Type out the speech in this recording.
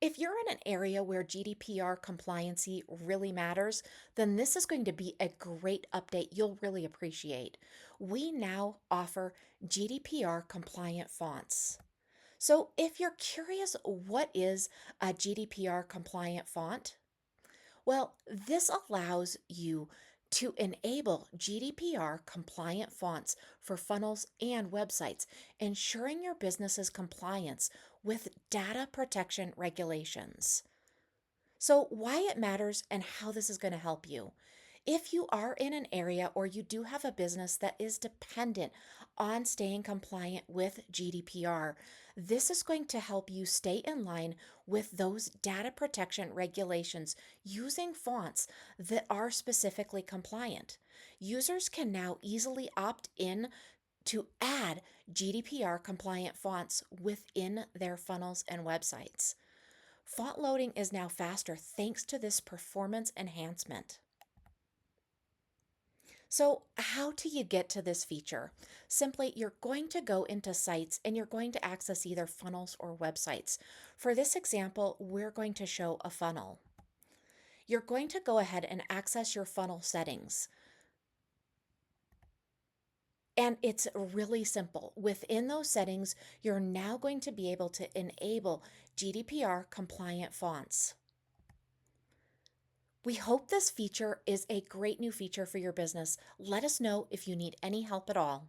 If you're in an area where GDPR compliancy really matters, then this is going to be a great update you'll really appreciate. We now offer GDPR compliant fonts. So if you're curious, what is a GDPR compliant font? Well, this allows you to enable GDPR compliant fonts for funnels and websites, ensuring your business's compliance with data protection regulations. So, why it matters and how this is going to help you. If you are in an area or you do have a business that is dependent on staying compliant with GDPR, this is going to help you stay in line with those data protection regulations using fonts that are specifically compliant. Users can now easily opt in to add GDPR compliant fonts within their funnels and websites. Font loading is now faster thanks to this performance enhancement. So, how do you get to this feature? Simply, you're going to go into sites and you're going to access either funnels or websites. For this example, we're going to show a funnel. You're going to go ahead and access your funnel settings. And it's really simple. Within those settings, you're now going to be able to enable GDPR compliant fonts. We hope this feature is a great new feature for your business. Let us know if you need any help at all.